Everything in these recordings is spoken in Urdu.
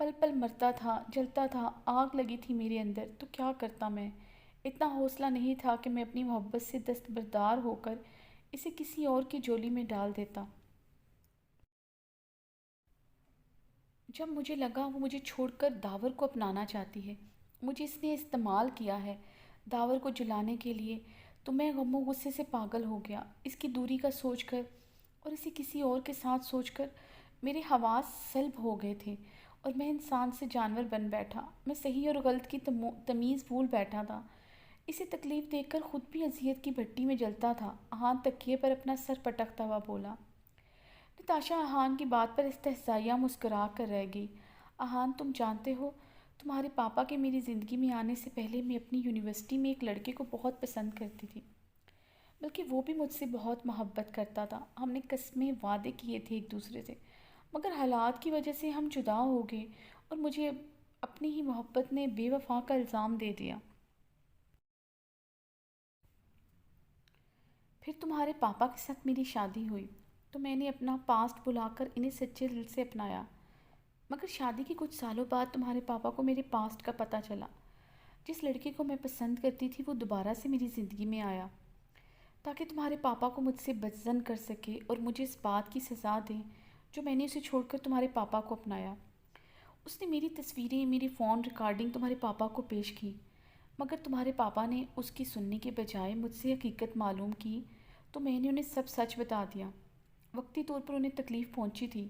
پل پل مرتا تھا، جلتا تھا، آگ لگی تھی میرے اندر، تو کیا کرتا میں؟ اتنا حوصلہ نہیں تھا کہ میں اپنی محبت سے دستبردار ہو کر اسے کسی اور کی جولی میں ڈال دیتا۔ جب مجھے لگا وہ مجھے چھوڑ کر داور کو اپنانا چاہتی ہے، مجھے اس نے استعمال کیا ہے داور کو جلانے کے لیے، تو میں غم و غصے سے پاگل ہو گیا۔ اس کی دوری کا سوچ کر اور اسے کسی اور کے ساتھ سوچ کر میرے حواس سلب ہو گئے تھے اور میں انسان سے جانور بن بیٹھا۔ میں صحیح اور غلط کی تمیز بھول بیٹھا تھا۔ اسے تکلیف دے کر خود بھی اذیت کی بھٹی میں جلتا تھا۔ آہان تکیے پر اپنا سر پٹکتا ہوا بولا۔ نتاشا آہان کی بات پر استہزائیہ مسکرا کر رہ گئی۔ آہان، تم جانتے ہو، تمہارے پاپا کے میری زندگی میں آنے سے پہلے میں اپنی یونیورسٹی میں ایک لڑکے کو بہت پسند کرتی تھی، بلکہ وہ بھی مجھ سے بہت محبت کرتا تھا۔ ہم نے قسمیں وعدے کیے تھے ایک دوسرے سے، مگر حالات کی وجہ سے ہم جدا ہو گئے اور مجھے اپنی ہی محبت نے بے وفا کا الزام دے دیا۔ پھر تمہارے پاپا کے ساتھ میری شادی ہوئی تو میں نے اپنا پاسٹ بلا کر انہیں سچے دل سے اپنایا، مگر شادی کے کچھ سالوں بعد تمہارے پاپا کو میرے پاسٹ کا پتہ چلا۔ جس لڑکے کو میں پسند کرتی تھی وہ دوبارہ سے میری زندگی میں آیا تاکہ تمہارے پاپا کو مجھ سے بدظن کر سکے اور مجھے اس بات کی سزا دے جو میں نے اسے چھوڑ کر تمہارے پاپا کو اپنایا۔ اس نے میری تصویریں، میری فون ریکارڈنگ تمہارے پاپا کو پیش کی، مگر تمہارے پاپا نے اس کی سننے کے بجائے مجھ سے حقیقت معلوم کی تو میں نے انہیں سب سچ بتا دیا۔ وقتی طور پر انہیں تکلیف پہنچی تھی،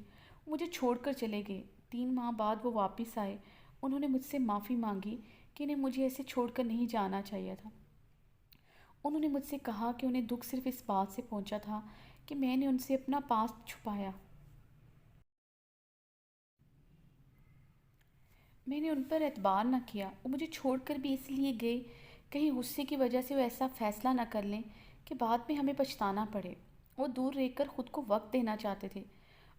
وہ مجھے چھوڑ کر چلے گئے۔ 3 ماہ بعد وہ واپس آئے۔ انہوں نے مجھ سے معافی مانگی کہ انہیں مجھے ایسے چھوڑ کر نہیں جانا چاہیے تھا۔ انہوں نے مجھ سے کہا کہ انہیں دکھ صرف اس بات سے پہنچا تھا کہ میں نے ان سے اپنا پاسٹ چھپایا۔ میں نے ان پر اعتبار نہ کیا۔ وہ مجھے چھوڑ کر بھی اس لیے گئے کہیں غصے کی وجہ سے وہ ایسا فیصلہ نہ کر لیں کہ بعد میں ہمیں پچھتانا پڑے۔ وہ دور رہ کر خود کو وقت دینا چاہتے تھے،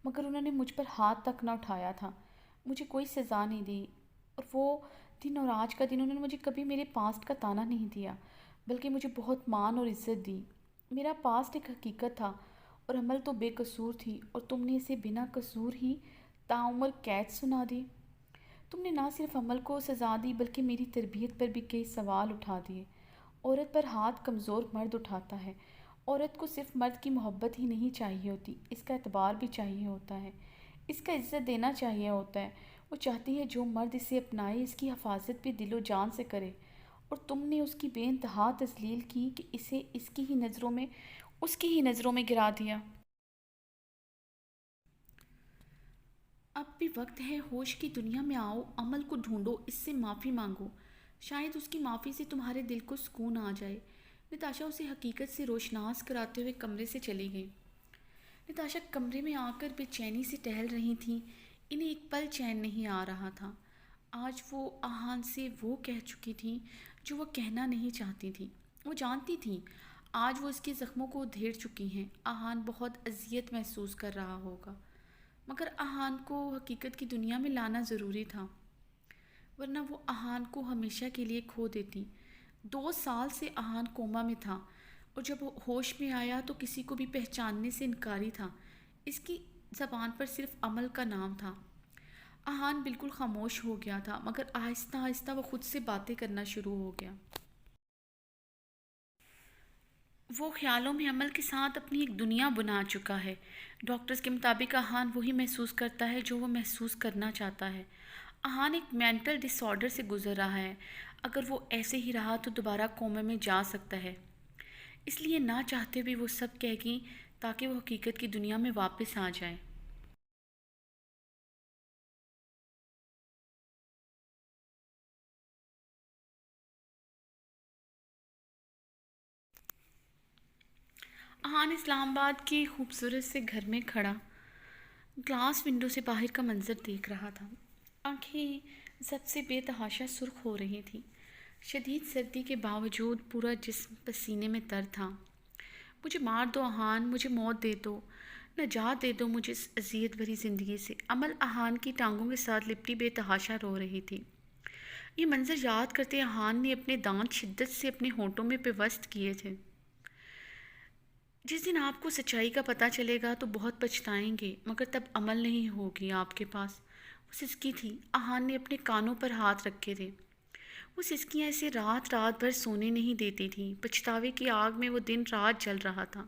مگر انہوں نے مجھ پر ہاتھ تک نہ اٹھایا تھا، مجھے کوئی سزا نہیں دی۔ اور وہ دن اور آج کا دن انہوں نے مجھے کبھی میرے پاسٹ کا تانا نہیں دیا، بلکہ مجھے بہت مان اور عزت دی۔ میرا پاسٹ ایک حقیقت تھا اور عمل تو بے قصور تھی، اور تم نے اسے بنا قصور ہی تعمر قید سنا دی۔ تم نے نہ صرف عمل کو سزا دی بلکہ میری تربیت پر بھی کئی سوال اٹھا دیے۔ عورت پر ہاتھ کمزور مرد اٹھاتا ہے۔ عورت کو صرف مرد کی محبت ہی نہیں چاہیے ہوتی، اس کا اعتبار بھی چاہیے ہوتا ہے، اس کا عزت دینا چاہیے ہوتا ہے۔ وہ چاہتی ہے جو مرد اسے اپنائے اس کی حفاظت بھی دل و جان سے کرے، اور تم نے اس کی بے انتہا تذلیل کی کہ اسے اس کی ہی نظروں میں گرا دیا۔ اب بھی وقت ہے، ہوش کی دنیا میں آؤ، عمل کو ڈھونڈو، اس سے معافی مانگو، شاید اس کی معافی سے تمہارے دل کو سکون آ جائے۔ نتاشا اسے حقیقت سے روشناس کراتے ہوئے کمرے سے چلی گئی۔ نتاشا کمرے میں آ کر بے چینی سے ٹہل رہی تھیں۔ انہیں ایک پل چین نہیں آ رہا تھا۔ آج وہ آہان سے وہ کہہ چکی تھیں جو وہ کہنا نہیں چاہتی تھیں۔ وہ جانتی تھیں آج وہ اس کے زخموں کو ادھیڑ چکی ہیں۔ آہان بہت اذیت محسوس کر رہا ہوگا، مگر آہان کو حقیقت کی دنیا میں لانا ضروری تھا، ورنہ وہ آہان کو ہمیشہ کے لیے کھو دیتی۔ 2 سال سے آہان کوما میں تھا، اور جب وہ ہوش میں آیا تو کسی کو بھی پہچاننے سے انکاری تھا۔ اس کی زبان پر صرف عمل کا نام تھا۔ آہان بالکل خاموش ہو گیا تھا، مگر آہستہ آہستہ وہ خود سے باتیں کرنا شروع ہو گیا۔ وہ خیالوں میں عمل کے ساتھ اپنی ایک دنیا بنا چکا ہے۔ ڈاکٹرز کے مطابق آہان وہی محسوس کرتا ہے جو وہ محسوس کرنا چاہتا ہے۔ آہان ایک مینٹل ڈس آرڈر سے گزر رہا ہے۔ اگر وہ ایسے ہی رہا تو دوبارہ کومے میں جا سکتا ہے، اس لیے نہ چاہتے بھی وہ سب کہے گی تاکہ وہ حقیقت کی دنیا میں واپس آ جائے۔ آہان اسلام آباد کی خوبصورت سے گھر میں کھڑا گلاس ونڈو سے باہر کا منظر دیکھ رہا تھا۔ آنکھیں ضبط سے بے تحاشا سرخ ہو رہی تھیں۔ شدید سردی کے باوجود پورا جسم پسینے میں تر تھا۔ مجھے مار دو آہان، مجھے موت دے دو، نجات دے دو مجھے اس اذیت بھری زندگی سے۔ عمل آہان کی ٹانگوں کے ساتھ لپٹی بے تحاشا رو رہی تھی۔ یہ منظر یاد کرتے آہان نے اپنے دانت شدت سے اپنے ہونٹوں میں پیوست کیے تھے۔ جس دن آپ کو سچائی کا پتہ چلے گا تو بہت پچھتائیں گے، مگر تب عمل نہیں ہوگی آپ کے پاس۔ وہ وہ سسکی تھی، احان نے اپنے کانوں پر ہاتھ رکھے تھے۔ وہ سسکیاں اسے رات رات بھر سونے نہیں دیتی تھیں۔ پچھتاوے کی آگ میں وہ دن رات جل رہا تھا۔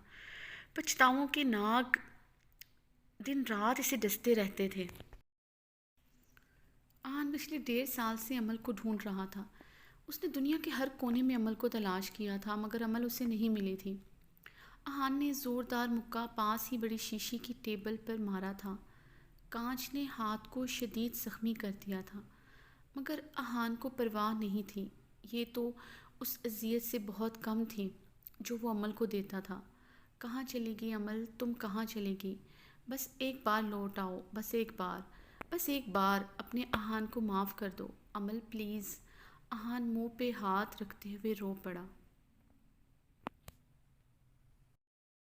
پچھتاووں کے ناگ دن رات اسے ڈستے رہتے تھے۔ آہان پچھلے 1.5 سال سے عمل کو ڈھونڈ رہا تھا۔ اس نے دنیا کے ہر کونے میں عمل کو تلاش کیا تھا، مگر عمل اسے نہیں ملی تھی۔ آہان نے زوردار مکہ پاس ہی بڑی شیشے کی ٹیبل پر مارا تھا۔ کانچ نے ہاتھ کو شدید زخمی کر دیا تھا، مگر آہان کو پرواہ نہیں تھی۔ یہ تو اس اذیت سے بہت کم تھی جو وہ عمل کو دیتا تھا۔ کہاں چلے گی عمل، تم کہاں چلے گی؟ بس ایک بار لوٹ آؤ، بس ایک بار، بس ایک بار اپنے آہان کو معاف کر دو عمل پلیز۔ آہان منہ پہ ہاتھ رکھتے ہوئے رو پڑا۔